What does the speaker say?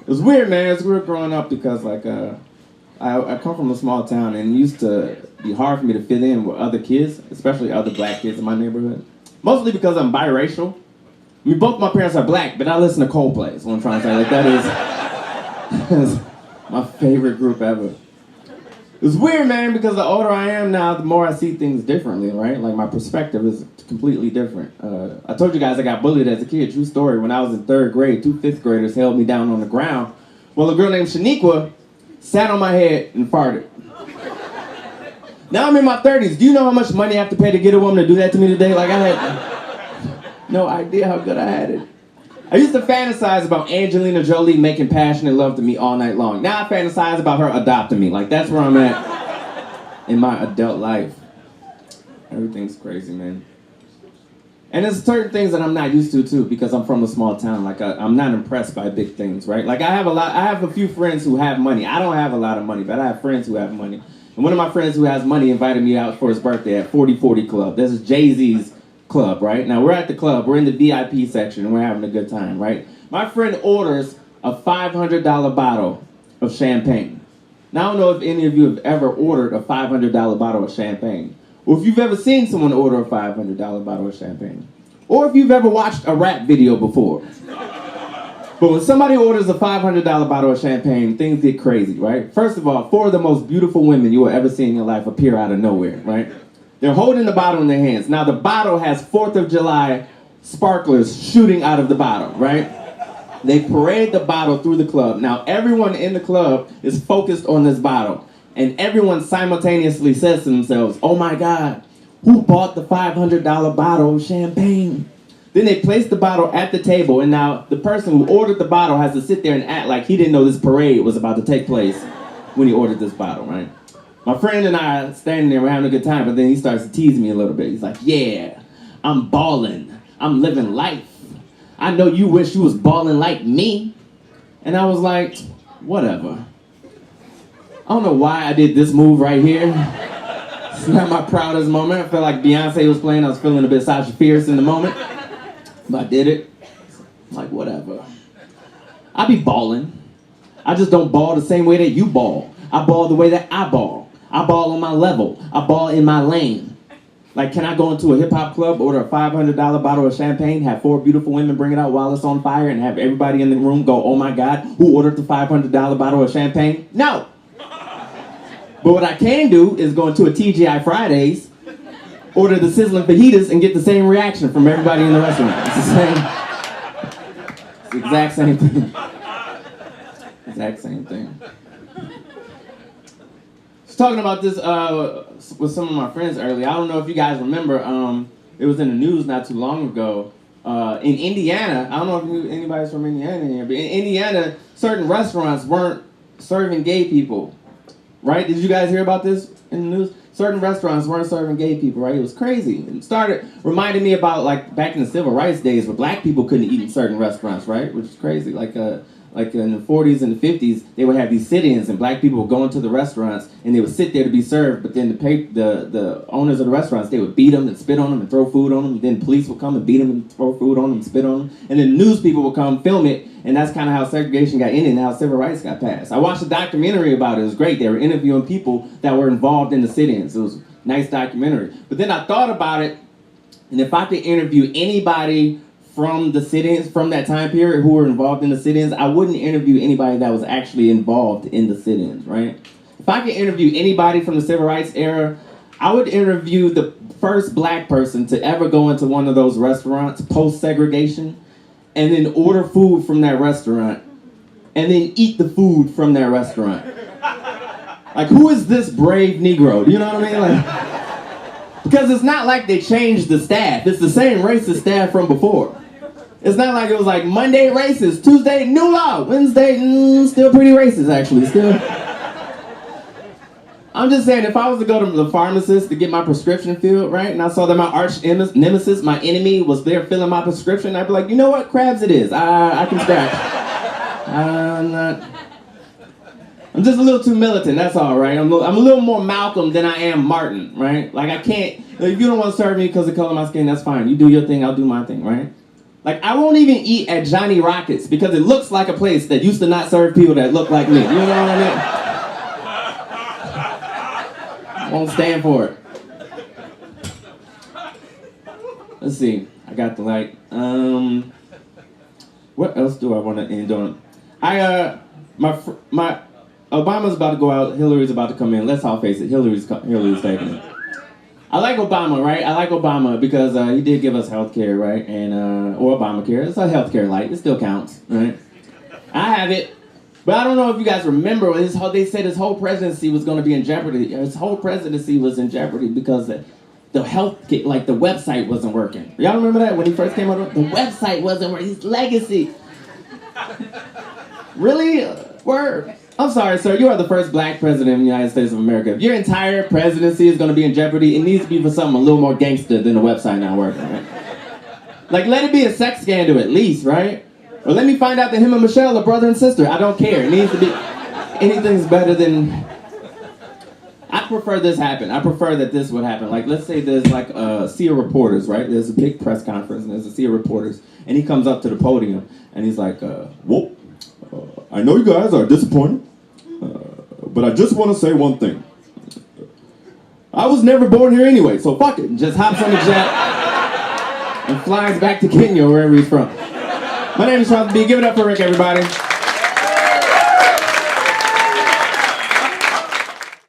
was weird, man. It was weird growing up because, like, I come from a small town, and it used to be hard for me to fit in with other kids, especially other black kids in my neighborhood. Mostly because I'm biracial. I mean, both my parents are black, but I listen to Coldplay, is what I'm trying to say. Like, that is my favorite group ever. It's weird, man, because the older I am now, the more I see things differently, right? Like, my perspective is completely different. I told you guys I got bullied as a kid. True story. When I was in 3rd grade, 2 fifth graders held me down on the ground. Well, a girl named Shaniqua sat on my head and farted. Now I'm in my 30s. Do you know how much money I have to pay to get a woman to do that to me today? Like, I had no idea how good I had it. I used to fantasize about Angelina Jolie making passionate love to me all night long. Now I fantasize about her adopting me. Like, that's where I'm at in my adult life. Everything's crazy, man. And there's certain things that I'm not used to, too, because I'm from a small town. Like, I'm not impressed by big things, right? Like, I have a few friends who have money. I don't have a lot of money, but I have friends who have money. And one of my friends who has money invited me out for his birthday at 4040 Club. This is Jay-Z's club, right? Now, we're at the club. We're in the VIP section, and we're having a good time, right? My friend orders a $500 bottle of champagne. Now, I don't know if any of you have ever ordered a $500 bottle of champagne, or if you've ever seen someone order a $500 bottle of champagne, or if you've ever watched a rap video before. But when somebody orders a $500 bottle of champagne, things get crazy, right? First of all, 4 of the most beautiful women you will ever see in your life appear out of nowhere, right? They're holding the bottle in their hands. Now, the bottle has 4th of July sparklers shooting out of the bottle, right? They parade the bottle through the club. Now, everyone in the club is focused on this bottle. And everyone simultaneously says to themselves, oh my God, who bought the $500 bottle of champagne? Then they place the bottle at the table, and now the person who ordered the bottle has to sit there and act like he didn't know this parade was about to take place when he ordered this bottle, right? My friend and I are standing there, we're having a good time, but then he starts to tease me a little bit. He's like, yeah, I'm balling. I'm living life. I know you wish you was balling like me. And I was like, whatever. I don't know why I did this move right here. It's not my proudest moment. I felt like Beyonce was playing. I was feeling a bit Sasha Fierce in the moment. But I did it. I'm like, whatever. I be balling. I just don't ball the same way that you ball. I ball the way that I ball. I ball on my level. I ball in my lane. Like, can I go into a hip-hop club, order a $500 bottle of champagne, have 4 beautiful women bring it out while it's on fire, and have everybody in the room go, oh my God, who ordered the $500 bottle of champagne? No. But what I can do is go into a TGI Fridays, order the sizzling fajitas, and get the same reaction from everybody in the restaurant. It's the same. It's the exact same thing. Exact same thing. Talking about this with some of my friends earlier. I don't know if you guys remember, it was in the news not too long ago. In Indiana, I don't know if anybody's from Indiana here, but in Indiana, certain restaurants weren't serving gay people, right? Did you guys hear about this in the news? Certain restaurants weren't serving gay people, right? It was crazy. It started reminding me about, like, back in the civil rights days where black people couldn't eat in certain restaurants, right? Which is crazy. Like in the 40s and the 50s, they would have these sit-ins, and black people would go into the restaurants, and they would sit there to be served, but then the owners of the restaurants, they would beat them and spit on them and throw food on them, and then police would come and beat them and throw food on them and spit on them, and then news people would come film it, and that's kind of how segregation got ended and how civil rights got passed. I watched a documentary about it. It was great. They were interviewing people that were involved in the sit-ins. It was a nice documentary. But then I thought about it, and if I could interview anybody from the sit-ins, from that time period, who were involved in the sit-ins, I wouldn't interview anybody that was actually involved in the sit-ins, right? If I could interview anybody from the civil rights era, I would interview the first black person to ever go into one of those restaurants post-segregation and then order food from that restaurant and then eat the food from that restaurant. Like, who is this brave Negro? Do you know what I mean? Like, because it's not like they changed the staff. It's the same racist staff from before. It's not like it was like Monday racist, Tuesday new law, Wednesday still pretty racist actually. Still. I'm just saying, if I was to go to the pharmacist to get my prescription filled, right, and I saw that my arch nemesis, my enemy, was there filling my prescription, I'd be like, you know what, crabs it is. I can scratch. I'm just a little too militant, that's all, right? I'm a little more Malcolm than I am Martin, right? Like, I can't, if you don't want to serve me because of the color of my skin, that's fine. You do your thing, I'll do my thing, right? Like, I won't even eat at Johnny Rockets because it looks like a place that used to not serve people that look like me. You know what I mean? I won't stand for it. Let's see. I got the light. What else do I want to end on? My Obama's about to go out. Hillary's about to come in. Let's all face it. Hillary's taking it. I like Obama, right? I like Obama because he did give us health care, right? And or Obamacare. It's a health care light. It still counts, right? I have it. But I don't know if you guys remember, they said his whole presidency was going to be in jeopardy. His whole presidency was in jeopardy because the health, like the website wasn't working. Y'all remember that when he first came out? The website wasn't working. His legacy. Really? Word. I'm sorry, sir. You are the first black president of the United States of America. If your entire presidency is going to be in jeopardy, it needs to be for something a little more gangster than the website not working, right? Like, let it be a sex scandal at least, right? Or let me find out that him and Michelle are brother and sister. I don't care. It needs to be... Anything's better than... I prefer this happen. I prefer that this would happen. Like, let's say there's like a sea of reporters, right? There's a big press conference and there's a sea of reporters. And he comes up to the podium and he's like, whoa, I know you guys are disappointed, but I just want to say one thing. I was never born here anyway, so fuck it. Just hops on the jet and flies back to Kenya, wherever he's from. My name is McBee. Give it up for Rick, everybody.